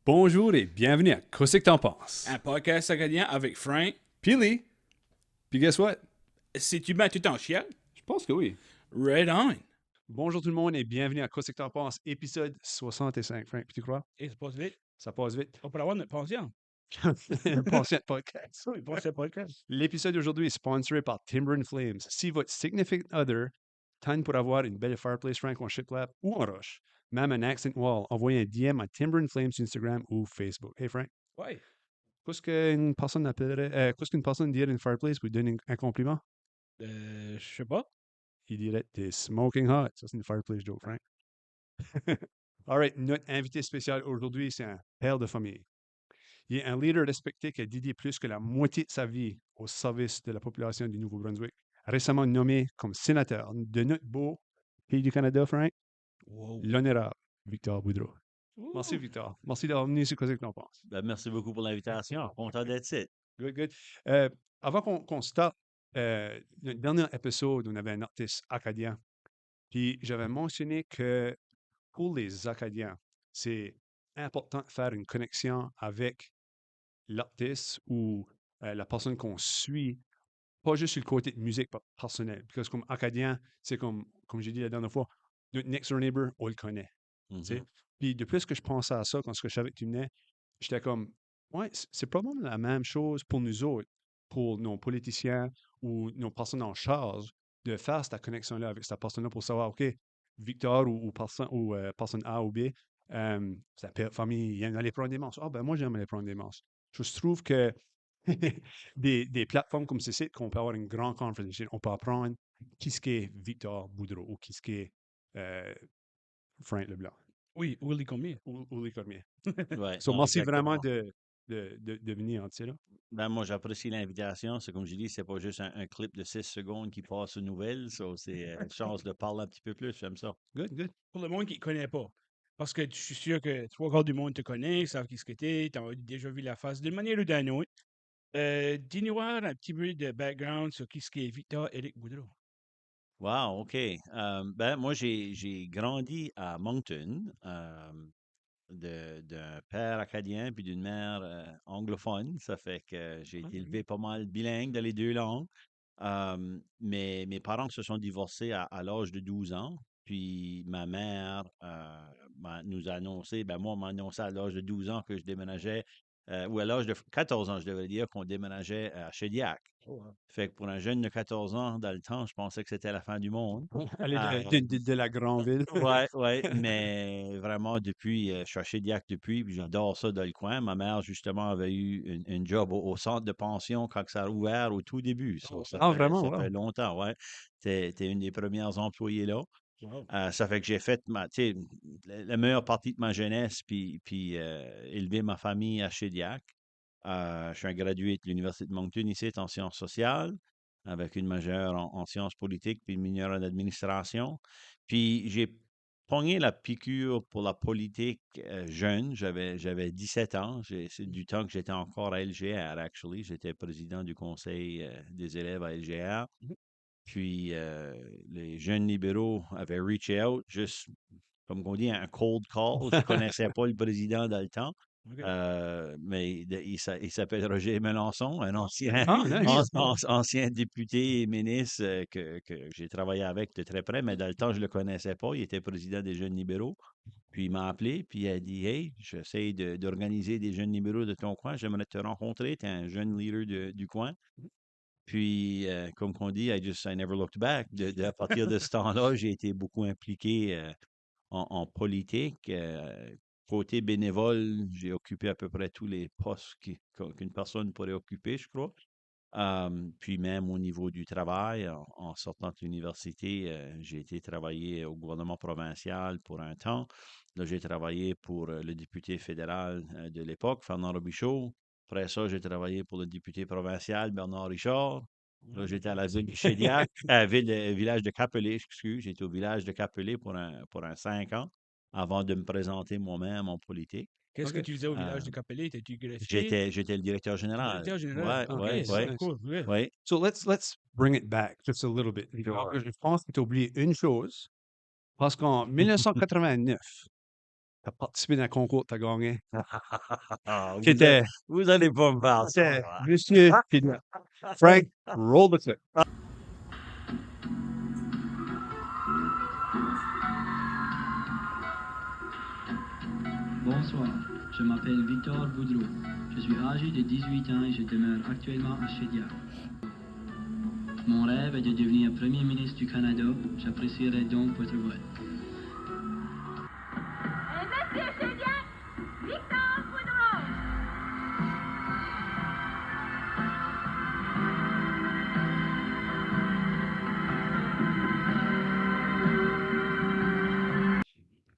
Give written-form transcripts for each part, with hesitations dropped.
Bonjour et bienvenue à Qu'est-ce que t'en penses? Un podcast acadien avec Frank. Puis puis guess what? Si tu mets tout en chial, Je pense que oui. Red On. Bonjour tout le monde et bienvenue à Qu'est-ce que t'en penses? Épisode 65. Frank, puis tu crois? Et ça passe vite. Ça passe vite. On peut avoir notre pension. Un patient podcast. Oui, passe le podcast. L'épisode d'aujourd'hui est sponsoré par Timber and Flames. Si votre significant other tente pour avoir une belle fireplace, Frank, en shiplap ou en roche, même un accent wall, envoyez un DM à Timber and Flames sur Instagram ou Facebook. Hey Frank, Oui. qu'est-ce qu'une personne dirait une fireplace pour lui donner un compliment? Je sais pas. Il dirait t'es smoking hot. Ça, c'est une fireplace joke, Frank. All right, notre invité spécial aujourd'hui, c'est un père de famille. Il est un leader respecté qui a dédié plus que la moitié de sa vie au service de la population du Nouveau-Brunswick. Récemment nommé comme sénateur de notre beau pays du Canada, Frank, Wow. l'honorable Victor Boudreau. Merci, Ouh. Victor. Merci d'avoir venu sur Qu'est-ce que t'en penses. Ben, merci beaucoup pour l'invitation. Content d'être ici. Good, good. Avant qu'on starte, notre dernier épisode, on avait un artiste acadien. Puis j'avais mentionné que pour les Acadiens, c'est important de faire une connexion avec l'artiste ou la personne qu'on suit, pas juste sur le côté de musique personnel. Parce que comme Acadien, c'est comme j'ai dit la dernière fois, notre next door neighbor, on le connaît. Tu sais. Puis de plus que je pensais à ça, quand je savais que tu venais, j'étais comme, ouais, c'est probablement la même chose pour nous autres, pour nos politiciens ou nos personnes en charge, de faire cette connexion-là avec cette personne-là pour savoir, OK, Victor ou personne A ou B, sa famille, il aime aller prendre des manches. Ah, ben moi, j'aime aller prendre des manches. Je trouve que des plateformes comme ceci, qu'on peut avoir une grande conversation, on peut apprendre qui ce qu'est Victor Boudreau ou qui ce qu'est euh, Frank Leblanc Oui, Willy Cormier. ou les Cormier. Ouais, So, non, merci vraiment exactement. de venir, tu sais, là. Ben, moi, j'apprécie l'invitation. C'est comme je dis, c'est pas juste un clip de 6 secondes qui passe aux nouvelles. C'est une chance de parler un petit peu plus. J'aime ça. Good, good. Pour le monde qui ne connaît pas. Parce que je suis sûr que trois quarts du monde te connaît, savent qui ce que t'es, t'as déjà vu la face d'une manière ou d'une autre. Dis-nous un petit peu de background sur qui ce qui est Victor Éric Boudreau. Wow, OK. Ben, moi, j'ai grandi à Moncton, d'un père acadien puis d'une mère anglophone. Ça fait que j'ai été élevé pas mal bilingue dans les deux langues. Mais mes parents se sont divorcés à l'âge de 12 ans. Puis ma mère nous a annoncé, ben moi, on m'a annoncé à l'âge de 12 ans que je déménageais, ou à l'âge de 14 ans, je devrais dire, qu'on déménageait à Shediac. Oh, wow. Fait que pour un jeune de 14 ans, dans le temps, je pensais que c'était la fin du monde. Allez, Euh, de la grande ville. Ouais, ouais, mais vraiment depuis, je suis à Shediac depuis, puis j'adore ça dans le coin. Ma mère, justement, avait eu une job au centre de pension quand ça a ouvert au tout début. Ah, vraiment, Ça wow. fait longtemps, ouais. T'es une des premières employées là. Wow. Ça fait que j'ai fait tu sais, la meilleure partie de ma jeunesse, puis élever ma famille à Shediac. Je suis un gradué de l'Université de Moncton ici, en sciences sociales, avec une majeure en sciences politiques, puis une mineure en administration. Puis j'ai pogné la piqûre pour la politique jeune. J'avais 17 ans. C'est du temps que j'étais encore à LGR, actually. J'étais président du conseil des élèves à LGR. Puis les jeunes libéraux avaient reach out, juste comme on dit, un cold call. Je ne connaissais pas le président dans le temps. OK. Mais il s'appelle Roger Mélenchon, un ancien, Ah, nice. ancien député et ministre que j'ai travaillé avec de très près, mais dans le temps, je ne le connaissais pas. Il était président des Jeunes libéraux. Puis il m'a appelé, puis il a dit: Hey, j'essaie d'organiser des jeunes libéraux de ton coin, j'aimerais te rencontrer. Tu es un jeune leader du coin. Puis, comme on dit, I never looked back. À partir de ce temps-là, j'ai été beaucoup impliqué en politique. Côté bénévole, j'ai occupé à peu près tous les postes qu'une personne pourrait occuper, je crois. Puis même au niveau du travail, en sortant de l'université, j'ai été travailler au gouvernement provincial pour un temps. Là, j'ai travaillé pour le député fédéral de l'époque, Fernand Robichaud. Après ça, j'ai travaillé pour le député provincial, Bernard Richard. Là, j'étais à la ville de Chédiac, village de Capelé, excuse. J'étais au village de Capelé pour un 5 ans avant de me présenter moi-même en politique. Qu'est-ce que OK. tu faisais au Euh, village de Capelé? T'es-tu greffier? j'étais le directeur général. Directeur général. Ouais, OK, ouais, Nice, ouais, wow, nice. cool. Yeah. ouais. So let's bring it back just a little bit. Je pense que tu as oublié une chose, parce qu'en 1989, as participé dans un concours, tu as gagné. Ah, Qui était vous allez pas me faire ça, c'était là. Monsieur Philippe. Frank, roll the clip. Bonsoir, je m'appelle Victor Boudreau. Je suis âgé de 18 ans et je demeure actuellement à Shediac. Mon rêve est de devenir Premier ministre du Canada. J'apprécierais donc votre vote. Et Monsieur Shediac, Victor Boudreau.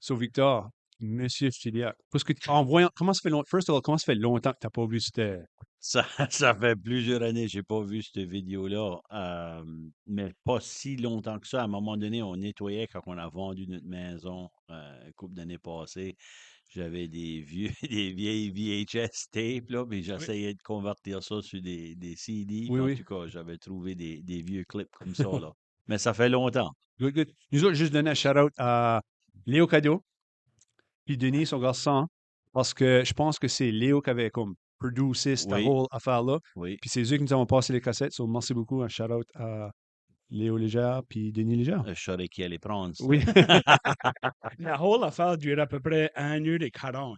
So, Victor, Monsieur Philippe, parce que en voyant, comment ça fait longtemps, first of all, comment ça fait longtemps que tu n'as pas vu cette. Ça, ça fait plusieurs années que j'ai pas vu cette vidéo-là, mais pas si longtemps que ça. À un moment donné, on nettoyait quand on a vendu notre maison une couple d'années passées. J'avais des vieux, des vieilles VHS tapes, là, mais Oui. j'essayais de convertir ça sur des CD. Oui, Puis en oui. tout cas, j'avais trouvé des vieux clips comme ça, là. Mais ça fait longtemps. Good, good. Nous autres, juste donner un shout-out à Léo Cadeau, puis Denis, son garçon, parce que je pense que c'est Léo qui avait comme producé cette Oui, whole affaire-là. oui. Puis c'est eux qui nous ont passé les cassettes. So, merci beaucoup. Un shout-out à Léo Légère puis Denis Légère. Je saurais qui allait prendre ça. Oui. La whole affaire durait à peu près 1h40.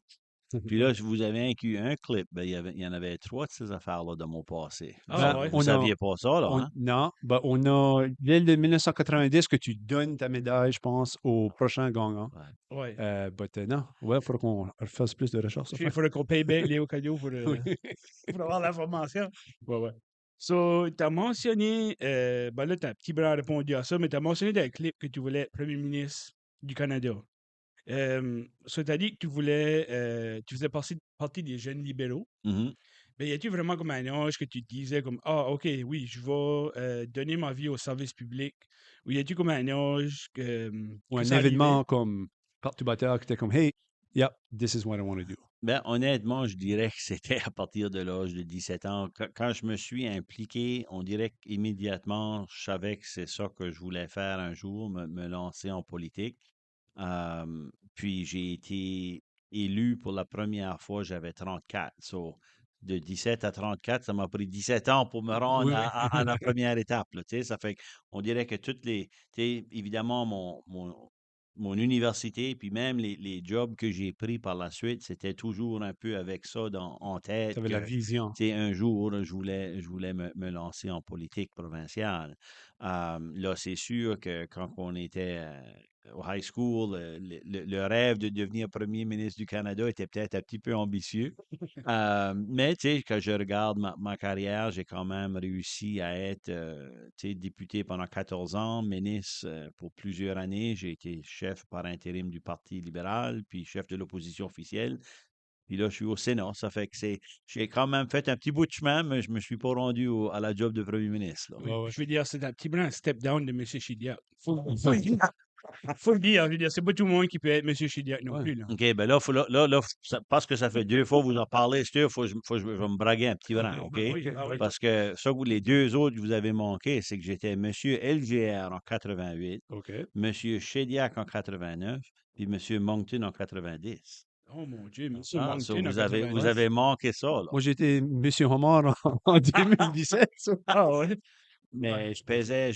Puis là, je vous avais inclus un clip. Ben, il y en avait 3 de ces affaires-là de mon passé. Ah Ben, ouais. Vous on a, saviez pas ça, là, hein? non, ben, on a l'île de 1990 que tu donnes ta médaille, je pense, au prochain gagnant. Ouais. Ouais. Non, ouais, il faudra qu'on fasse plus de recherches. Il faudrait qu'on paye bien Léo Cadio Oui. pour avoir l'information. Ouais, ouais. So, tu as mentionné, ben là, tu as un petit peu répondu à ça, mais tu as mentionné dans le clip que tu voulais être Premier ministre du Canada. So, tu as dit que tu faisais partie des jeunes libéraux. Mhm. Mais y a-tu vraiment comme un âge que tu te disais comme ah, OK, oui, je vais donner ma vie au service public? Ou y a-tu comme un âge Ou que un ça arrivait? événement comme perturbateur qui était comme, hey, yeah, this is what I want to do. Ben, honnêtement, je dirais que c'était à partir de l'âge de 17 ans. Quand je me suis impliqué, on dirait qu'immédiatement, je savais que c'est ça que je voulais faire un jour, me lancer en politique. Puis j'ai été élu pour la première fois, j'avais 34. So, de 17 à 34, ça m'a pris 17 ans pour me rendre Oui, oui. à la première étape. Là, tu sais. Ça fait qu'on dirait que évidemment, mon université, puis même les jobs que j'ai pris par la suite, c'était toujours un peu avec ça en tête Tu avais la que, vision. tu sais, un jour, je voulais me lancer en politique provinciale. Là, c'est sûr que quand on était au high school, le rêve de devenir premier ministre du Canada était peut-être un petit peu ambitieux. Mais tu sais, quand je regarde ma carrière, j'ai quand même réussi à être tu sais, député pendant 14 ans, ministre pour plusieurs années. J'ai été chef par intérim du Parti libéral, puis chef de l'opposition officielle. Puis là, je suis au Sénat. Ça fait que j'ai quand même fait un petit bout de chemin, mais je me suis pas rendu à la job de premier ministre, là. Oui, Ouais, ouais. je veux dire, c'est un petit peu un step down de M. Chidiac. Faut le dire, je veux dire, c'est pas tout le monde qui peut être M. Chidiac non Ouais. plus. Là. OK, ben là, parce que ça fait 2 fois que vous en parlez, c'est sûr, je vais me braguer un petit brin, OK? Oui, ah oui. Parce que ça, les 2 autres que vous avez manqué, c'est que j'étais monsieur LGR en 88, OK. monsieur Shediac en 89, puis monsieur Moncton en 90. Oh mon Dieu, M. Ah, ça, Moncton en vous 89. avez manqué ça, là. Moi, j'étais Monsieur Homard en 2017. ça. Ah ouais. Mais je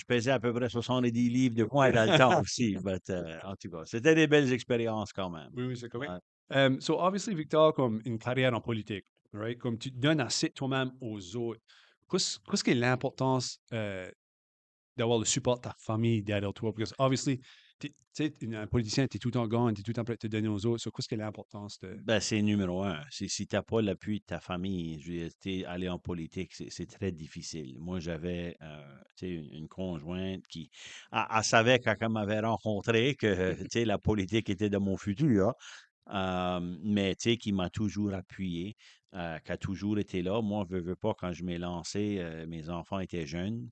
pesais à peu près 70 livres de moins dans le temps aussi. But, en tout cas, c'était des belles expériences quand même. Oui, oui, c'est correct. Ouais. So, obviously, Victor, comme une carrière en politique, right? Comme tu te donnes assez toi-même aux autres. Qu'est-ce qui est l'importance d'avoir le support de ta famille derrière toi? Parce que, obviously, tu sais, un politicien, tu es tout le temps gagne, tu es tout le temps prêt à te donner aux autres. So, qu'est-ce qui est l'importance de. Ben, c'est numéro un. Si tu n'as pas l'appui de ta famille, je veux dire, aller en politique, c'est très difficile. Moi, j'avais tu sais, une conjointe qui elle savait quand elle m'avait rencontré que tu sais, la politique était de mon futur, mais tu sais, qui m'a toujours appuyé, qui a toujours été là. Moi, je veux pas, quand je m'ai lancé, mes enfants étaient jeunes.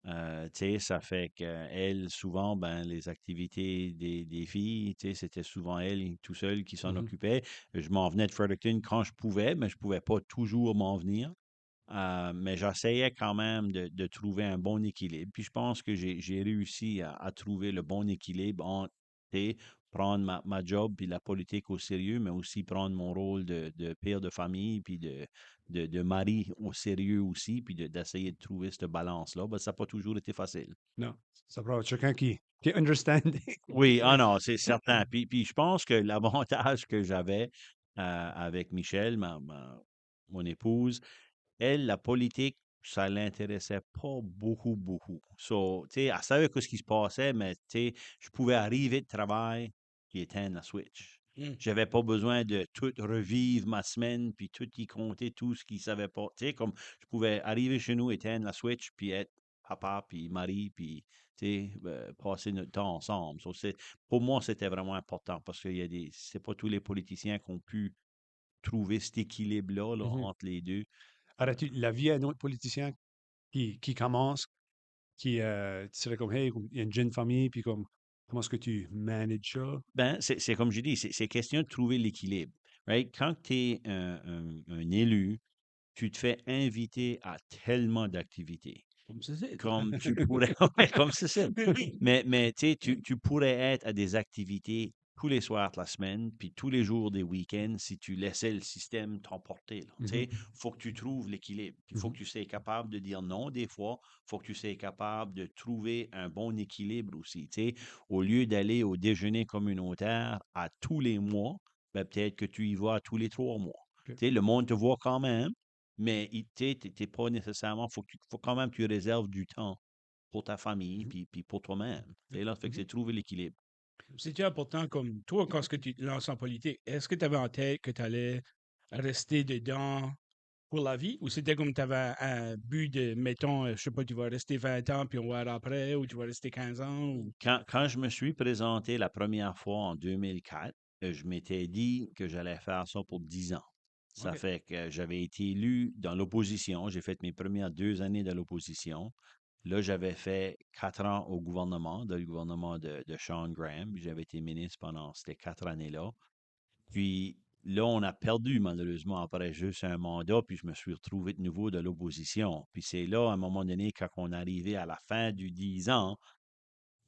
Tu sais, ça fait qu'elle, souvent, ben, les activités des filles, tu sais, c'était souvent elle tout seule qui s'en Mhm. occupait. Je m'en venais de Fredericton quand je pouvais, mais je ne pouvais pas toujours m'en venir. Mais j'essayais quand même de trouver un bon équilibre. Puis je pense que j'ai réussi à trouver le bon équilibre entre prendre ma job puis la politique au sérieux, mais aussi prendre mon rôle de père de famille puis de mari au sérieux aussi, puis d'essayer de trouver cette balance-là. Ben, ça n'a pas toujours été facile. Non, ça prend quelqu'un qui est understanding. Oui, ah non, c'est certain. Puis je pense que l'avantage que j'avais avec Michel, mon épouse, elle, la politique, ça l'intéressait pas beaucoup. So, tu sais, elle savait ce qui se passait, mais tu sais, je pouvais arriver de travail puis éteindre la switch. J'avais pas besoin de tout revivre ma semaine puis tout y compter tout ce qu'il savait pas. Tu sais, comme je pouvais arriver chez nous, éteindre la switch puis être papa puis mari puis tu sais, passer notre temps ensemble. So, pour moi, c'était vraiment important parce que c'est pas tous les politiciens qui ont pu trouver cet équilibre-là là, entre les deux. Aurais-tu la vie à un autre politicien qui commence, tu serais comme, hey, il y a une jeune famille, puis comme, comment est-ce que tu manages ça? Ben, c'est comme je dis, c'est question de trouver l'équilibre. Right? Quand tu es un élu, tu te fais inviter à tellement d'activités. Comme ça, c'est. Comme tu pourrais, ouais, comme c'est ça. Mais tu sais, tu pourrais être à des activités tous les soirs de la semaine, puis tous les jours des week-ends si tu laissais le système t'emporter. Tu sais, faut que tu trouves l'équilibre. Il faut que tu sois capable de dire non des fois. Faut que tu sois capable de trouver un bon équilibre aussi. Tu sais, au lieu d'aller au déjeuner communautaire à tous les mois, ben, peut-être que tu y vas tous les 3 mois. OK. Tu sais, le monde te voit quand même, mais tu n'es pas nécessairement, faut quand même que tu réserves du temps pour ta famille puis pour toi-même. Et là, fait que c'est trouver l'équilibre. C'était important comme toi, quand ce que tu te lances en politique, est-ce que tu avais en tête que tu allais rester dedans pour la vie ou c'était comme tu avais un but de, mettons, je sais pas, tu vas rester 20 ans puis on va voir après ou tu vas rester 15 ans ou... Quand je me suis présenté la première fois en 2004, je m'étais dit que j'allais faire ça pour 10 ans. Ça OK. fait que j'avais été élu dans l'opposition. J'ai fait mes premières 2 années de l'opposition. Là, j'avais fait 4 ans au gouvernement, dans le gouvernement de Sean Graham. J'avais été ministre pendant ces 4 années-là. Puis là, on a perdu malheureusement après juste un mandat, puis je me suis retrouvé de nouveau de l'opposition. Puis c'est là, à un moment donné, quand on arrivait à la fin du 10 ans,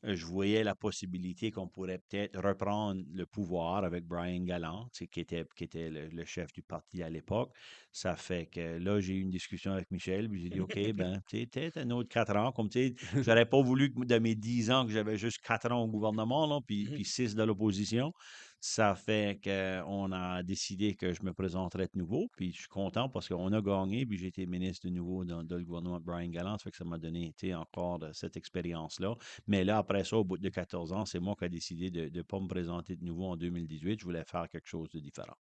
je voyais la possibilité qu'on pourrait peut-être reprendre le pouvoir avec Brian Gallant, tu sais, qui était le chef du parti à l'époque. Ça fait que là, j'ai eu une discussion avec Michel, puis j'ai dit, OK, ben, tu sais, peut-être un autre 4 ans, comme tu sais, j'aurais pas voulu que de mes 10 ans que j'avais juste 4 ans au gouvernement, là, puis 6 de l'opposition. Ça fait qu'on a décidé que je me présenterais de nouveau, puis je suis content parce qu'on a gagné, puis j'ai été ministre de nouveau dans le gouvernement de Brian Gallant, ça fait que ça m'a donné, tu sais, encore cette expérience-là. Mais là, après ça, au bout de 14 ans, c'est moi qui ai décidé de ne pas me présenter de nouveau en 2018. Je voulais faire quelque chose de différent.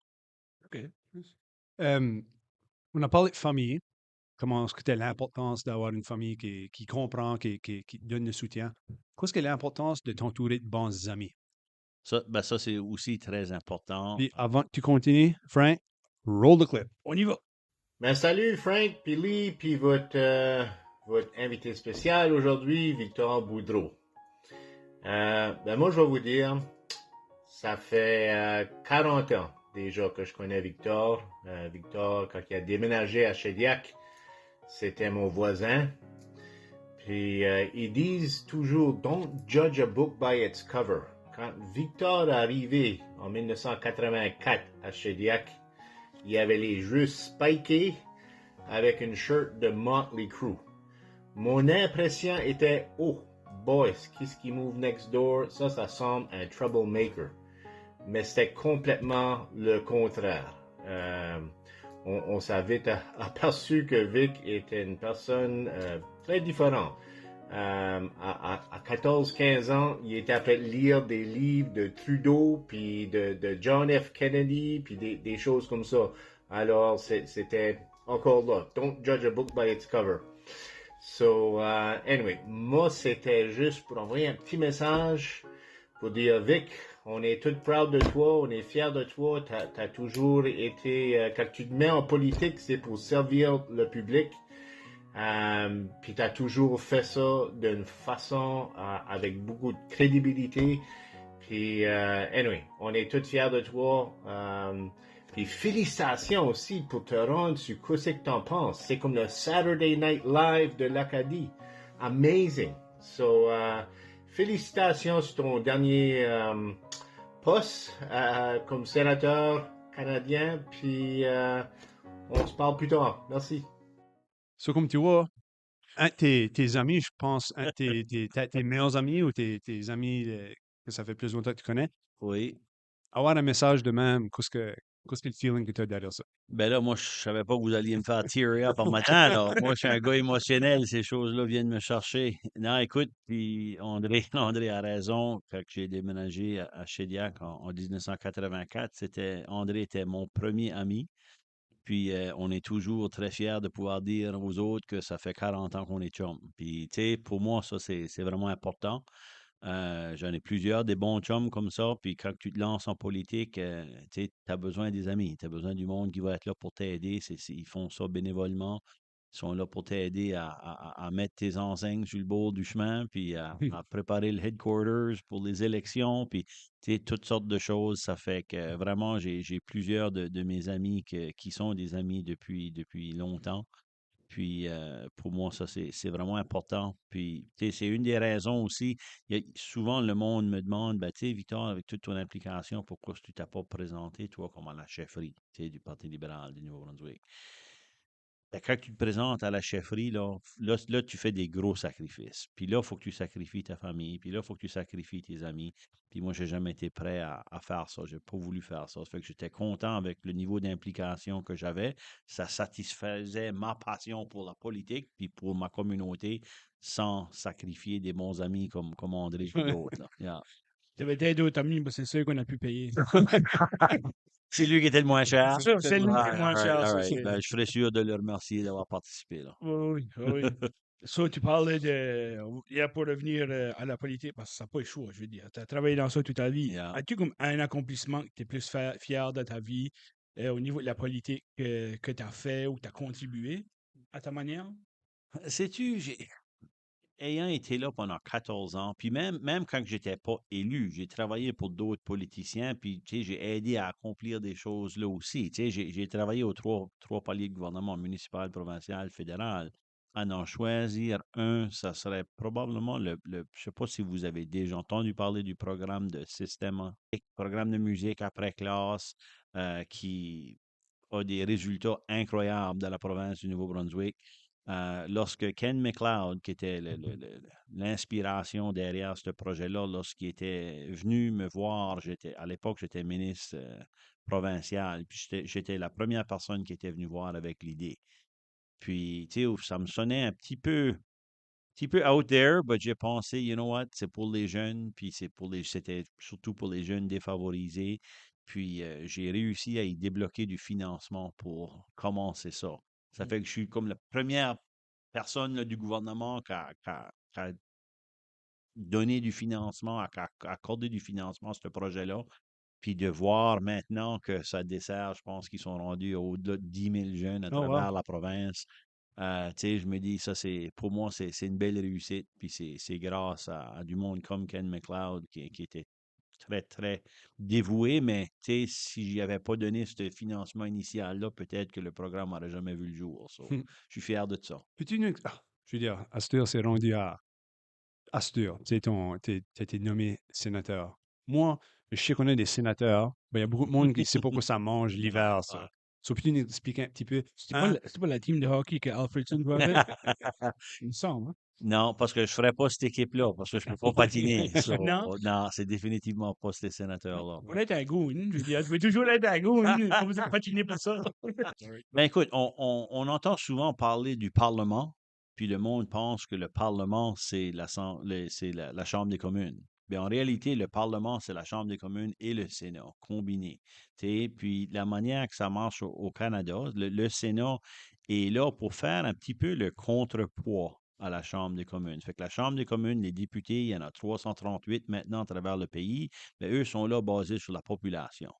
OK. On a parlé de famille. Comment est-ce que c'est l'importance d'avoir une famille qui comprend, qui te donne le soutien? Qu'est-ce que l'importance de t'entourer de bons amis? Ça, c'est aussi très important. Puis avant que tu continues, Frank, roll the clip. On y va. Ben, salut Frank, puis Lee, puis votre invité spécial aujourd'hui, Victor Boudreau. Ben moi, je vais vous dire, ça fait 40 ans déjà que je connais Victor. Victor, quand il a déménagé à Shediac, c'était mon voisin. Puis ils disent toujours, don't judge a book by its cover. Quand Victor est arrivé en 1984 à Shediac, il y avait les cheveux spikés avec une shirt de Motley Crue. Mon impression était, oh, boys, qu'est-ce qui move next door? Ça semble un troublemaker. Mais c'était complètement le contraire. On s'est vite aperçu que Vic était une personne très différente. À 14-15 ans, il était après lire des livres de Trudeau, puis de John F. Kennedy, puis des choses comme ça. Alors, c'était encore là. Don't judge a book by its cover. So, anyway, moi, c'était juste pour envoyer un petit message pour dire, Vic, on est tous proud de toi, on est fiers de toi. T'as toujours été, quand tu te mets en politique, c'est pour servir le public. Puis tu as toujours fait ça d'une façon avec beaucoup de crédibilité. Puis, anyway, on est tous fiers de toi. Puis félicitations aussi pour te rendre sur ce que t'en penses. C'est comme le Saturday Night Live de l'Acadie. Amazing. So, félicitations sur ton dernier poste comme sénateur canadien. Puis on se parle plus tard. Merci. So, comme tu vois, un de tes amis, je pense, un de tes meilleurs amis ou tes amis que ça fait plus longtemps que tu connais, Oui. avoir un message de même, qu'est-ce que le feeling que tu as derrière ça? Ben là, moi, je savais pas que vous alliez me faire tear up en matin, là. Moi, je suis un gars émotionnel. Ces choses-là viennent me chercher. Non, écoute, puis André, André a raison. Quand j'ai déménagé à Shediac en 1984, André était mon premier ami. Puis on est toujours très fiers de pouvoir dire aux autres que ça fait 40 ans qu'on est chum. Puis, tu sais, pour moi, ça, c'est vraiment important. J'en ai plusieurs, des bons chums comme ça. Puis quand tu te lances en politique, tu as besoin des amis. Tu as besoin du monde qui va être là pour t'aider. Ils font ça bénévolement. Ils sont là pour t'aider à mettre tes enseignes sur le bord du chemin, puis à préparer le headquarters pour les élections, puis toutes sortes de choses. Ça fait que vraiment, j'ai plusieurs de mes amis qui sont des amis depuis longtemps. Puis, pour moi, ça, c'est vraiment important. Puis, tu sais, c'est une des raisons aussi. Souvent, le monde me demande, ben, tu sais, Victor, avec toute ton implication, pourquoi tu t'as pas présenté, toi, comme à la chefferie, tu sais, du Parti libéral du Nouveau-Brunswick? Ben, quand tu te présentes à la chefferie, là, tu fais des gros sacrifices. Puis là, il faut que tu sacrifies ta famille. Puis là, il faut que tu sacrifies tes amis. Puis moi, je n'ai jamais été prêt à faire ça. Je n'ai pas voulu faire ça. Ça fait que j'étais content avec le niveau d'implication que j'avais. Ça satisfaisait ma passion pour la politique puis pour ma communauté sans sacrifier des bons amis comme André et d'autres, là. Yeah. Tu avais peut-être d'autres amis, mais c'est sûr qu'on a pu payer. C'est lui qui était le moins cher. C'est sûr, c'est lui qui est moins cher. All ça, right. c'est- Ben, je serais sûr de le remercier d'avoir participé, là. Oui, oui, oui. Ça, tu parlais de. Hier, pour revenir à la politique, parce que ça n'a pas échoué, je veux dire. Tu as travaillé dans ça toute ta vie. Yeah. As-tu comme un accomplissement que tu es plus fier de ta vie au niveau de la politique que tu as fait ou tu as contribué à ta manière? Sais-tu, ayant été là pendant 14 ans, puis même quand j'étais pas élu, j'ai travaillé pour d'autres politiciens, puis tu sais, j'ai aidé à accomplir des choses là aussi. Tu sais, j'ai travaillé aux trois paliers de gouvernement municipal, provincial, fédéral. À en choisir un, ça serait probablement je sais pas si vous avez déjà entendu parler du programme de système, programme de musique après classe, qui a des résultats incroyables dans la province du Nouveau-Brunswick. Lorsque Ken McLeod, qui était l'inspiration derrière ce projet-là, lorsqu'il était venu me voir, à l'époque, j'étais ministre provincial, puis j'étais la première personne qui était venue voir avec l'idée. Puis, tu sais, ça me sonnait un petit peu out there, mais j'ai pensé, you know what, c'est pour les jeunes, puis c'était surtout pour les jeunes défavorisés. Puis j'ai réussi à y débloquer du financement pour commencer ça. Ça fait que je suis comme la première personne là, du gouvernement qui a donné du financement, qui a accordé du financement à ce projet-là. Puis de voir maintenant que ça dessert, je pense qu'ils sont rendus au-delà de 10 000 jeunes à Oh, wow. travers la province. Tu sais, je me dis, ça, pour moi, c'est une belle réussite. Puis c'est grâce à du monde comme Ken McLeod qui était très, très dévoué. Mais tu sais, si j'y avais pas donné ce financement initial-là, peut-être que le programme n'aurait jamais vu le jour. So, je suis fier de ça. Peux-tu nous... je veux dire, Astur s'est rendu à Astur. Tu sais, t'as été nommé sénateur. Moi, je sais qu'on a des sénateurs. Ben, il y a beaucoup de monde qui ne sait pas quoi ça mange l'hiver, ça. So, peux-tu nous expliquer un petit peu? C'est pas la team de hockey que Alfredson doit avec? Il me semble. Hein? Non, parce que je ne ferais pas cette équipe-là, parce que je ne peux pas patiner. So, Non. non, c'est définitivement pas ces sénateurs-là. On est un goon, je veux dire. Je veux toujours être un goon. Pas besoin de patiner pour ça. Ben écoute, on entend souvent parler du Parlement, puis le monde pense que le Parlement, c'est la Chambre des communes. Mais en réalité, le Parlement, c'est la Chambre des communes et le Sénat combinés. Puis la manière que ça marche au Canada, le Sénat est là pour faire un petit peu le contrepoids à la Chambre des communes. Fait que la Chambre des communes, les députés, il y en a 338 maintenant à travers le pays, mais eux sont là basés sur la population.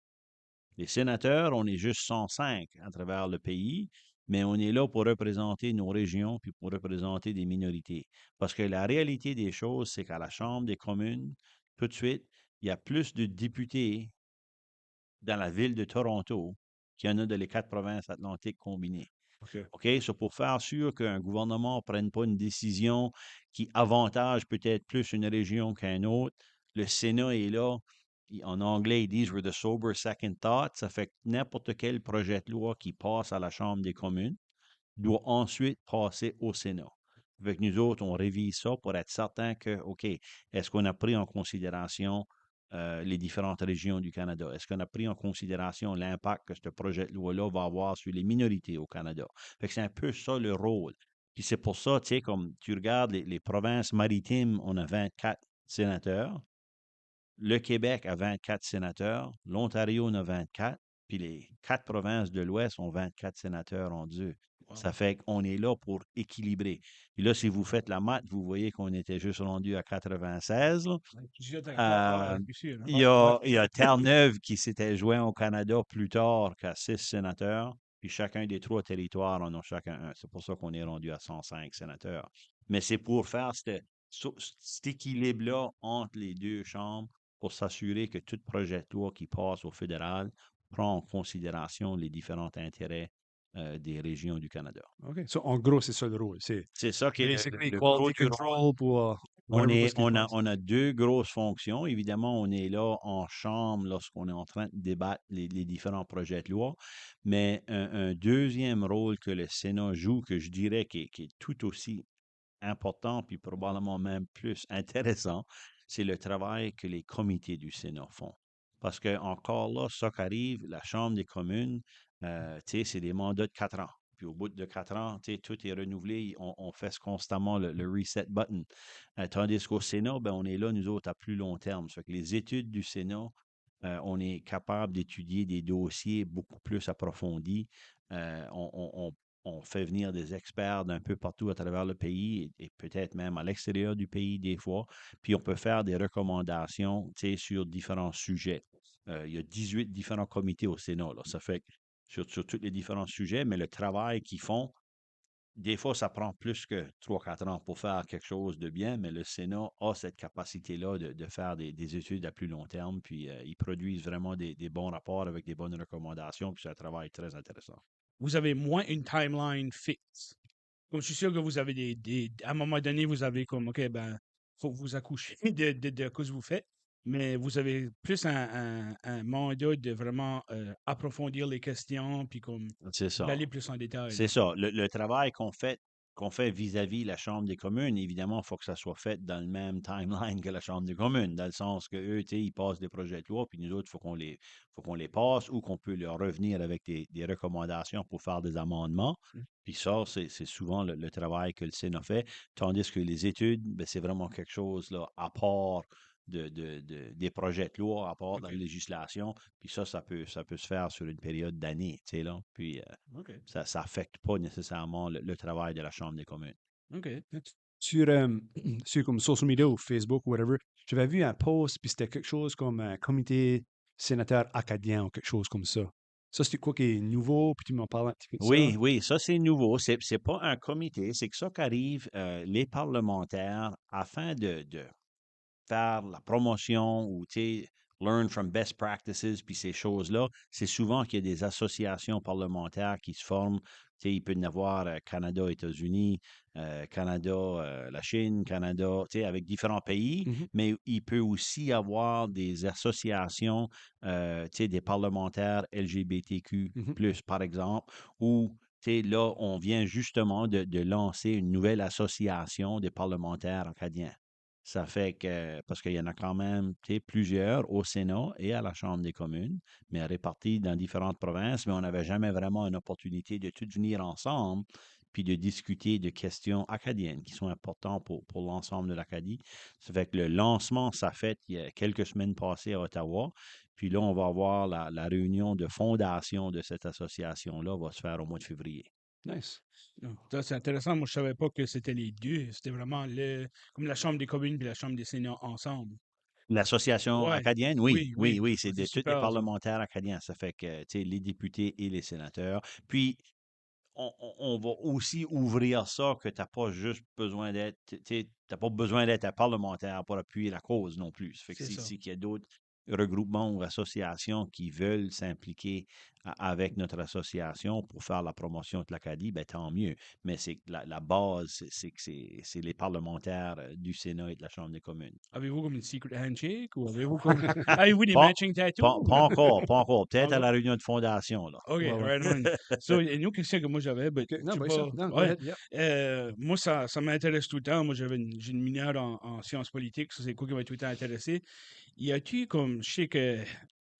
Les sénateurs, on est juste 105 à travers le pays, mais on est là pour représenter nos régions puis pour représenter des minorités. Parce que la réalité des choses, c'est qu'à la Chambre des communes, tout de suite, il y a plus de députés dans la ville de Toronto qu'il y en a dans les 4 provinces atlantiques combinées. OK. OK? So, pour faire sûr qu'un gouvernement ne prenne pas une décision qui avantage peut-être plus une région qu'un autre, le Sénat est là. En anglais, ils disent « with a sober second thought ». Ça fait que n'importe quel projet de loi qui passe à la Chambre des communes doit ensuite passer au Sénat. Avec nous autres, on révise ça pour être certain que, OK, est-ce qu'on a pris en considération les différentes régions du Canada? Est-ce qu'on a pris en considération l'impact que ce projet de loi-là va avoir sur les minorités au Canada? Fait que c'est un peu ça le rôle. Puis c'est pour ça, tu sais, comme tu regardes les provinces maritimes, on a 24 sénateurs. Le Québec a 24 sénateurs. L'Ontario en a 24. Puis les 4 provinces de l'Ouest ont 24 sénateurs en deux. Wow. Ça fait qu'on est là pour équilibrer. Puis là, si vous faites la maths, vous voyez qu'on était juste rendu à 96. là. C'est sûr, hein? Il y a Terre-Neuve qui s'était joint au Canada plus tard qu'à 6 sénateurs, puis chacun des 3 territoires en a chacun un. C'est pour ça qu'on est rendu à 105 sénateurs. Mais c'est pour faire cet équilibre-là entre les deux chambres pour s'assurer que tout projet de loi qui passe au fédéral prend en considération les différents intérêts des régions du Canada. OK. So, en gros, c'est ça le rôle. C'est C'est ça qui est basically le gros quality du rôle. control pour whatever ce qui se passe. On a deux grosses fonctions. Évidemment, on est là en chambre lorsqu'on est en train de débattre les différents projets de loi. Mais un deuxième rôle que le Sénat joue, que je dirais qui est tout aussi important, puis probablement même plus intéressant, c'est le travail que les comités du Sénat font. Parce que encore là, ça qu'arrive, la Chambre des communes, tu sais, c'est des mandats de 4 ans. Puis au bout de 4 ans, tu sais, tout est renouvelé. On fait constamment le reset button. Tandis qu'au Sénat, ben, on est là, nous autres, à plus long terme. Ça fait que les études du Sénat, on est capable d'étudier des dossiers beaucoup plus approfondis. On fait venir des experts d'un peu partout à travers le pays et peut-être même à l'extérieur du pays des fois. Puis on peut faire des recommandations, tu sais, sur différents sujets. Il y a 18 différents comités au Sénat, là. Ça fait que sur tous les différents sujets, mais le travail qu'ils font, des fois, ça prend plus que 3-4 ans pour faire quelque chose de bien, mais le Sénat a cette capacité-là de faire des études à plus long terme, puis ils produisent vraiment des bons rapports avec des bonnes recommandations, puis c'est un travail très intéressant. Vous avez moins une timeline fixe. Comme je suis sûr que vous avez à un moment donné, vous avez comme, OK, ben, faut que vous accoucher de ce que vous faites, mais vous avez plus un mandat de vraiment approfondir les questions, puis comme C'est ça. d'aller plus en détail. C'est ça. Le travail qu'on fait vis-à-vis la Chambre des communes, évidemment, il faut que ça soit fait dans le même timeline que la Chambre des communes, dans le sens que eux, tu sais, ils passent des projets de loi, puis nous autres, il faut qu'on les passe ou qu'on peut leur revenir avec des recommandations pour faire des amendements. Puis ça, c'est souvent le travail que le Sénat fait, tandis que les études, ben, c'est vraiment quelque chose là, à part des projets de loi, à part de la OK. législation. Puis ça peut se faire sur une période d'années, tu sais, là. Puis OK. ça n'affecte pas nécessairement le travail de la Chambre des communes. OK. Sur, sur comme social media ou Facebook ou whatever, j'avais vu un post, puis c'était quelque chose comme un comité sénateur acadien ou quelque chose comme ça. Ça, c'était quoi qui est nouveau, puis tu m'en parles un petit peu de ça? Oui, ça c'est nouveau. C'est pas un comité, c'est que ça qu'arrive les parlementaires afin de faire la promotion ou, tu sais, learn from best practices, puis ces choses-là, c'est souvent qu'il y a des associations parlementaires qui se forment. Tu sais, il peut y en avoir Canada, États-Unis, Canada, la Chine, Canada, tu sais, avec différents pays, Mhm. mais il peut aussi y avoir des associations, tu sais, des parlementaires LGBTQ+, Mhm. par exemple, où tu sais, là, on vient justement de lancer une nouvelle association des parlementaires acadiens. Ça fait que, parce qu'il y en a quand même tu sais, plusieurs au Sénat et à la Chambre des communes, mais répartis dans différentes provinces, mais on n'avait jamais vraiment une opportunité de tous venir ensemble puis de discuter de questions acadiennes qui sont importantes pour l'ensemble de l'Acadie. Ça fait que le lancement, ça fait il y a quelques semaines passées à Ottawa. Puis là, on va avoir la réunion de fondation de cette association-là va se faire au mois de février. Nice. Ça, c'est intéressant. Moi, je savais pas que c'était les deux. C'était vraiment comme la Chambre des communes et la Chambre des Sénats ensemble. L'association Ouais. acadienne, Oui, oui. oui, Ça, c'est c'est de tous les super, ça. parlementaires acadiens. Ça fait que, tu sais, les députés et les sénateurs. Puis, on va aussi ouvrir ça que tu n'as pas juste besoin d'être, tu sais, t'as pas besoin d'être un parlementaire pour appuyer la cause non plus. Ça fait que C'est ça. qu'il y a d'autres regroupements ou associations qui veulent s'impliquer avec notre association pour faire la promotion de l'Acadie, ben, tant mieux. Mais c'est que la base, c'est que c'est les parlementaires du Sénat et de la Chambre des communes. Avez-vous comme une secret handshake ou avez-vous des Pas, matching tattoos? pas encore, pas encore. Peut-être à Encore? la réunion de fondation, là. OK, Ouais, ouais. right on. So, une autre question que moi j'avais, ben, OK. Non, je sais bien pas. sûr. Non, go Ouais. ahead. Yeah. Moi, ça m'intéresse tout le temps. Moi, j'ai une mineure en sciences politiques. Ça, c'est quoi qui m'a tout le temps intéressé. Y a-tu comme, je sais que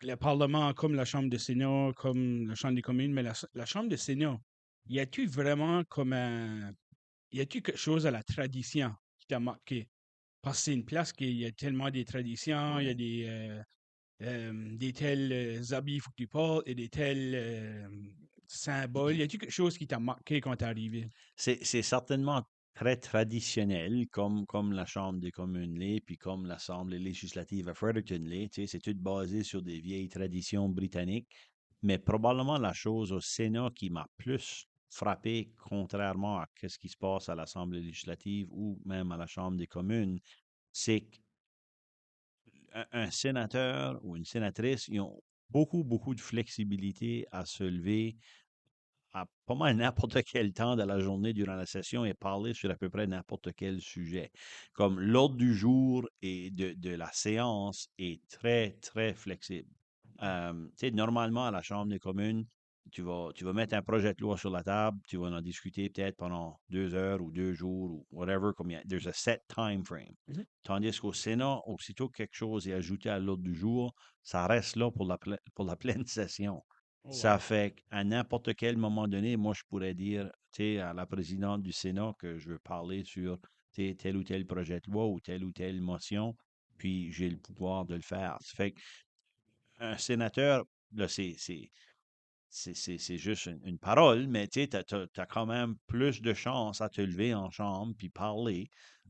le Parlement, comme la Chambre de Sénat, comme la Chambre des communes, mais la Chambre de Sénat, y a-tu vraiment comme un. Y a-tu quelque chose à la tradition qui t'a marqué? Parce que c'est une place qui y a tellement des traditions, il y a des tels habits faut que tu portes et des tels symboles. Y a-tu quelque chose qui t'a marqué quand t'es arrivé? C'est certainement très traditionnel, comme la Chambre des communes l'est, puis comme l'Assemblée législative à Fredericton l'est. Tu sais, c'est tout basé sur des vieilles traditions britanniques. Mais probablement la chose au Sénat qui m'a plus frappé, contrairement à ce qui se passe à l'Assemblée législative ou même à la Chambre des communes, c'est qu'un sénateur ou une sénatrice, ils ont beaucoup de flexibilité à se lever à pas mal n'importe quel temps de la journée durant la session et parler sur à peu près n'importe quel sujet. Comme l'ordre du jour et de la séance est très flexible. Tu sais, normalement, à la Chambre des communes, tu vas mettre un projet de loi sur la table, tu vas en discuter peut-être pendant 2 heures ou 2 jours ou whatever, comme there's a set time frame. Mhm. Tandis qu'au Sénat, aussitôt que quelque chose est ajouté à l'ordre du jour, ça reste là pour pour la pleine session. Oh, Ça wow. fait qu'à n'importe quel moment donné, moi, je pourrais dire, tu sais, à la présidente du Sénat que je veux parler sur tel ou tel projet de loi ou telle motion, puis j'ai le pouvoir de le faire. Ça fait qu'un sénateur, là, c'est juste une parole, mais tu sais, t'as quand même plus de chances à te lever en chambre puis parler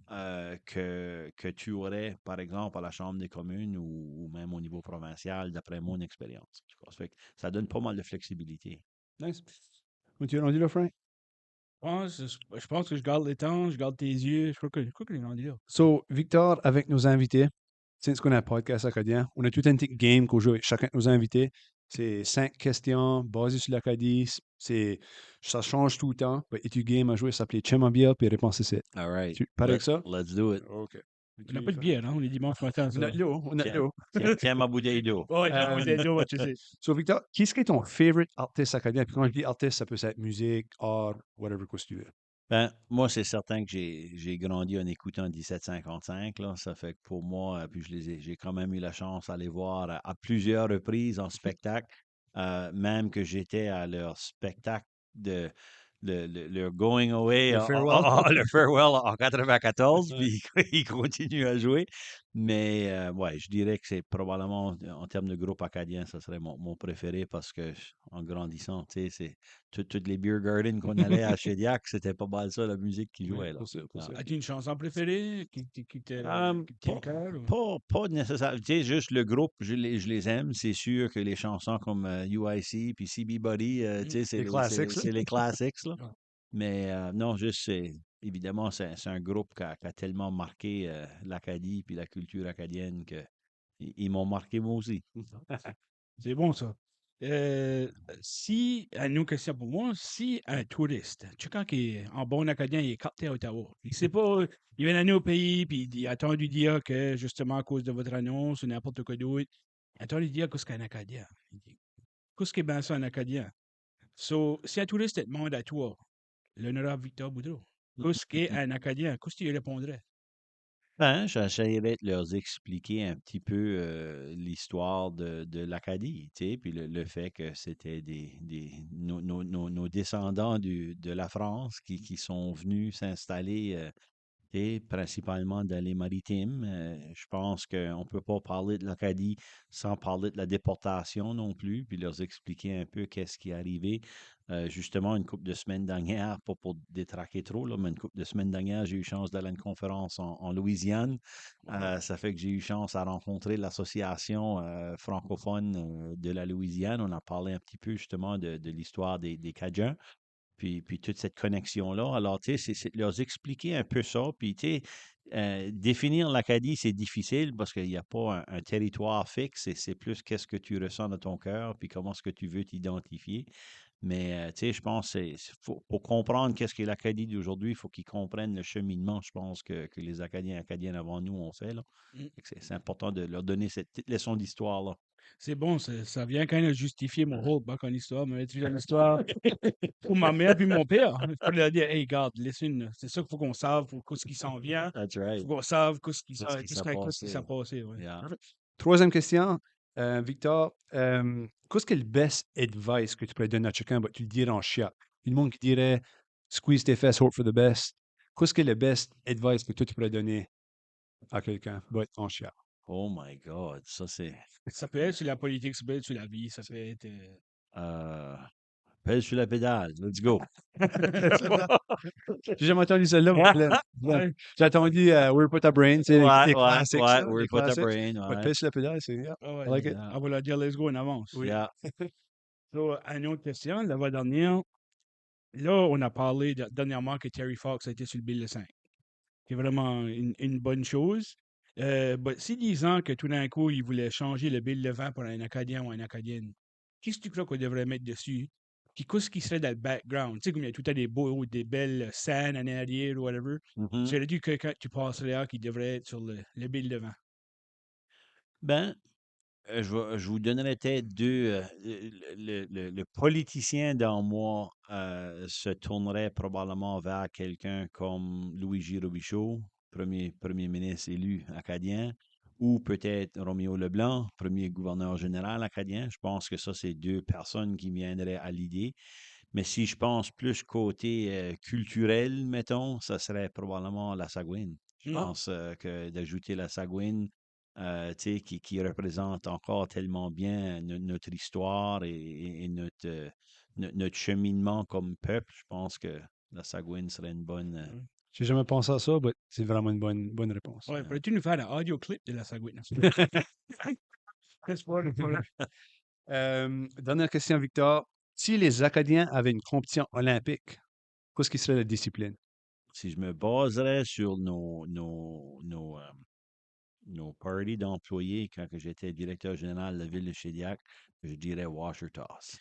que tu aurais, par exemple, à la Chambre des communes ou même au niveau provincial, d'après mon expérience. Ça fait que ça donne pas mal de flexibilité. Nice. Où tu es rendu là, Frank? Je pense que je garde les temps, je garde tes yeux. Je crois que j'ai rendu là. So, Victor, avec nos invités, since qu'on a un podcast acadien, on a tout un petit game qu'on joue avec chacun de nos invités. C'est 5 questions basées sur l'Acadie. Ça change tout le temps. Et tu game à jouer, ça s'appelait Chemabia, puis réponse c'est. All right. Tu parais avec ça? Let's do it. OK. On n'a pas de bière, hein? On est dimanche matin, On ça. a de l'eau, on a de l'eau. Tiens ma bouteille d'eau. Ouais, non, Euh, c'est dur, tu sais. So, Victor, qui serait ton favorite artiste acadien? Puis quand je dis artiste, ça peut être musique, art, whatever, quoi que tu veux. Ben, moi, c'est certain que j'ai grandi en écoutant 1755, là. Ça fait que pour moi, puis j'ai quand même eu la chance d'aller voir à plusieurs reprises en spectacle, même que j'étais à leur spectacle de leur Going Away, Le farewell. le Farewell en 94, puis ils continuent à jouer. Mais ouais, je dirais que c'est probablement, en termes de groupe acadien, ça serait mon préféré parce que en grandissant, tu sais, c'est toutes les beer gardens qu'on allait à Shediac, c'était pas mal ça, la musique qui Oui, jouait, là. pour sûr, pour Ah. sûr. As-tu une chanson préférée qui te tient au cœur? Pas nécessairement. Tu sais, juste le groupe, je les aime. C'est sûr que les chansons comme UIC puis CB Buddy, tu sais, Les classiques, là. c'est les classics, là. Ouais. Mais non, juste, évidemment, c'est un groupe qui a tellement marqué l'Acadie puis la culture acadienne que ils m'ont marqué moi aussi. C'est bon, ça. Une autre question pour moi, si un touriste, quelqu'un qui est en bon acadien, il est capté à Ottawa, il sait pas, il vient d'année au pays, puis il a attendu dire que, justement, à cause de votre annonce ou n'importe quoi d'autre, il a attendu dire qu'est-ce qu'un acadien. Il dit, qu'est-ce qui est bien ça, un acadien? So, si un touriste te demande à toi, l'honorable Victor Boudreau, qu'est-ce qu'est un acadien? Qu'est-ce que tu lui répondrais? Ben, j'essaierai de leur expliquer un petit peu l'histoire de l'Acadie, tu sais, puis le fait que c'était nos descendants de la France qui sont venus s'installer et principalement dans les maritimes. Je pense qu'on ne peut pas parler de l'Acadie sans parler de la déportation non plus, puis leur expliquer un peu qu'est-ce qui est arrivé. Justement, une couple de semaines dernière, pas pour détraquer trop, là, mais une couple de semaines dernière, j'ai eu chance d'aller à une conférence en Louisiane. Ça fait que j'ai eu chance à rencontrer l'association francophone de la Louisiane. On a parlé un petit peu justement de l'histoire des Cajuns. Puis toute cette connexion-là. Alors, tu sais, c'est de leur expliquer un peu ça. Puis, tu sais, définir l'Acadie, c'est difficile parce qu'il n'y a pas un territoire fixe et c'est plus qu'est-ce que tu ressens dans ton cœur puis comment est-ce que tu veux t'identifier. Mais, tu sais, je pense que pour comprendre qu'est-ce qu'est l'Acadie d'aujourd'hui, il faut qu'ils comprennent le cheminement, je pense, que les Acadiens et Acadiennes avant nous ont fait, là. Mm. Fait que c'est important de leur donner cette petite leçon d'histoire, là. C'est bon, ça vient quand même justifier mon rôle back en histoire, mais tu une histoire pour ma mère puis mon père. Je peux leur dire, hey, regarde, listen, c'est ça qu'il faut qu'on sache pour ce qui s'en vient. That's Il right. faut qu'on sache ce qui Qu'est-ce qui s'est s'est passé. passé. Ouais. Yeah. Troisième question, Victor. Qu'est-ce que le best advice que tu pourrais donner à quelqu'un, tu le dirais en chiat? Tout le monde qui dirait squeeze tes fesses, hope for the best. Qu'est-ce que le best advice que toi tu pourrais donner à quelqu'un, en chiat? Oh my God, ça c'est... Ça peut être sur la politique, ça peut être sur la vie, ça peut être. Pèse sur la pédale, let's go. J'ai jamais entendu celle-là. Ouais. J'ai entendu Where Put a Brain, tu sais, les classiques. ça, Where les Put a classics. Brain, Ouais, ouais. pèse sur la pédale, c'est yeah, Ah ouais, I like it. Yeah. on va leur dire let's go en avance. Oui. Yeah. So, une autre question, la dernière. Là, on a parlé dernièrement que Terry Fox a été sur le Bill de 5. C'est vraiment une bonne chose. Si disant que tout d'un coup, il voulait changer le Bill de 20 pour un Acadien ou une Acadienne, qu'est-ce que tu crois qu'on devrait mettre dessus? Puis qu'est-ce qui serait dans le background? Tu sais, comme il y a tout à des belles scènes en arrière ou whatever. Mhm. J'aurais dit que quand tu passerais là, qu'il devrait être sur le Bill de 20. Ben, je vous donnerai peut-être deux. Le politicien dans moi se tournerait probablement vers quelqu'un comme Louis-J. Robichaud, premier ministre élu acadien, ou peut-être Roméo Leblanc, premier gouverneur général acadien. Je pense que ça, c'est deux personnes qui viendraient à l'idée. Mais si je pense plus côté culturel, mettons, ça serait probablement la Sagouine. Je Ah. pense que d'ajouter la Sagouine, tu sais, qui représente encore tellement bien notre histoire et notre cheminement comme peuple, je pense que la Sagouine serait une bonne... J'ai jamais pensé à ça, mais c'est vraiment une bonne réponse. Ouais, pourrais-tu nous faire un audio clip de la Sagouine? Dernière question, Victor. Si les Acadiens avaient une compétition olympique, qu'est-ce qui serait la discipline? Si je me baserais sur nos parties d'employés quand que j'étais directeur général de la ville de Shediac, je dirais washer toss.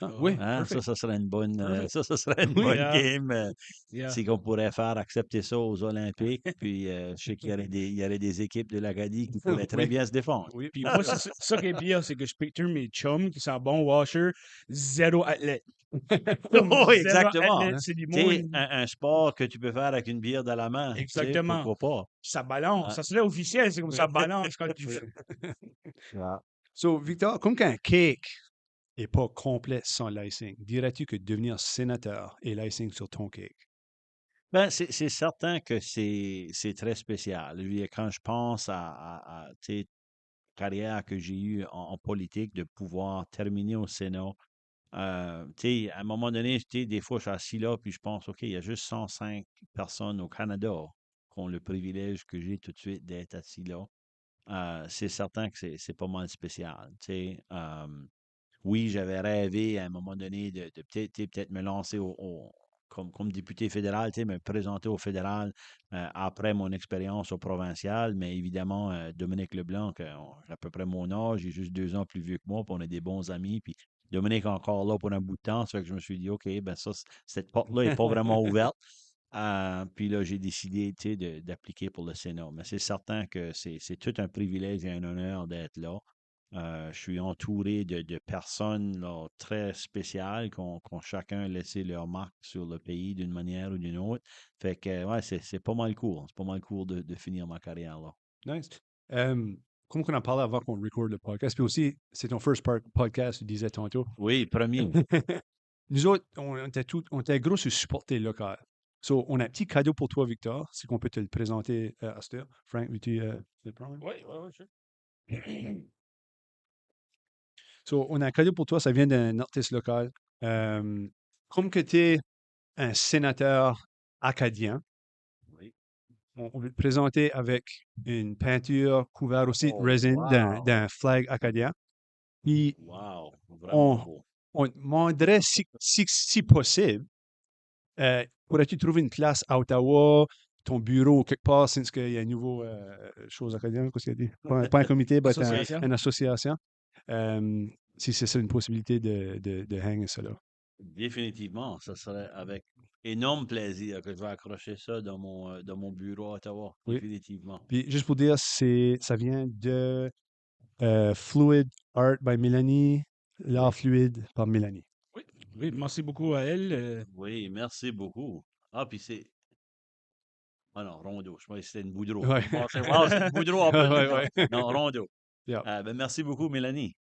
Ah, Oh, oui, Hein, perfect. ça serait une bonne, Perfect. ça serait une Oui. bonne Yeah. game. Yeah. C'est qu'on pourrait faire accepter ça aux Olympiques. Puis je sais qu'il y aurait des équipes de l'Acadie qui pourraient très Oui. bien se défendre. Oui. Puis moi, ça qui est pire, c'est que je picture mes chums qui sont bons washer, zéro athlète. Comme Oui, zéro exactement. athlète, c'est du Tu sais, monde. un sport que tu peux faire avec une bière dans la main. tu sais, Exactement. pourquoi pas? Ça balance. Ah. Ça serait officiel, c'est comme ça balance quand tu Oui. fais. So, Victor, comme qu'un cake n'est pas complet sans l'icing, dirais-tu que devenir sénateur est l'icing sur ton cake? Ben, c'est certain que c'est très spécial. Je veux dire, quand je pense tu sais, carrière que j'ai eue en politique, de pouvoir terminer au Sénat, tu sais, à un moment donné, tu sais, des fois, je suis assis là, puis je pense, OK, il y a juste 105 personnes au Canada qui ont le privilège que j'ai tout de suite d'être assis là. C'est certain que c'est pas mal spécial, tu sais. Oui, j'avais rêvé à un moment donné de peut-être me lancer comme député fédéral, tu sais, me présenter au fédéral après mon expérience au provincial. Mais évidemment, Dominique Leblanc, qui a à peu près mon âge, il est juste 2 ans plus vieux que moi, puis on est des bons amis. Puis Dominique est encore là pour un bout de temps. Ça fait que je me suis dit, OK, ben ça, cette porte-là n'est pas vraiment ouverte. Puis là, j'ai décidé, tu sais, d'appliquer pour le Sénat. Mais c'est certain que c'est tout un privilège et un honneur d'être là. Je suis entouré de personnes là, très spéciales qui ont chacun laissé leur marque sur le pays d'une manière ou d'une autre. Fait que, ouais, c'est pas mal cool. C'est pas mal cool de finir ma carrière là. Nice. Comme on en parlait avant qu'on record le podcast, puis aussi, c'est ton first podcast, tu disais tantôt. Oui, premier. Nous autres, on était gros sur supporter local. So, on a un petit cadeau pour toi, Victor. C'est qu'on peut te le présenter à cette heure. Frank, veux-tu le prendre? Oui, sure. So, on a un cadeau pour toi, ça vient d'un artiste local. Comme que tu es un sénateur acadien, Oui. on veut te présenter avec une peinture couverte aussi de Oh, resin wow. d'un flag acadien. Puis, Wow, vraiment beau. on te demanderait, si possible, pourrais-tu trouver une place à Ottawa, ton bureau quelque part, since qu'il y a une nouvelle chose acadienne, qu'est-ce qu'il a dit? Pas un comité, mais Association. une association. Si c'est ça une possibilité de hang ça là. Définitivement, ça serait avec énorme plaisir que je vais accrocher ça dans mon bureau à Ottawa. Oui. Définitivement. Puis juste pour dire, ça vient de Fluid Art by Mélanie, l'art fluide par Mélanie. Oui, merci beaucoup à elle. Oui, merci beaucoup. Ah, puis c'est. Ah non, Rondeau. Je pensais que c'était une Boudreau. Ouais. Wow, c'est une Boudreau en plus. Ouais, Non, ouais. non, Rondeau. Yeah. Ben, merci beaucoup, Mélanie.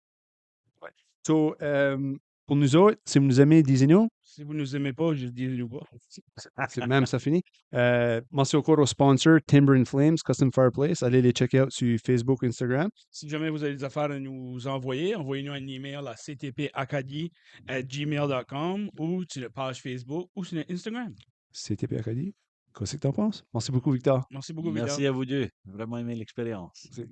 So, pour nous autres, si vous nous aimez, disez-nous. Si vous ne nous aimez pas, je dis-nous pas. C'est même, ça finit. Merci encore au sponsor, Timber and Flames, Custom Fireplace. Allez les checker out sur Facebook, Instagram. Si jamais vous avez des affaires à nous envoyer, envoyez-nous un email à ctpacadie@gmail.com ou sur la page Facebook ou sur notre Instagram. CTP Acadie. Qu'est-ce que t'en penses? Merci beaucoup, Victor. Merci beaucoup, Victor. Merci à vous deux. J'ai vraiment aimé l'expérience. Merci.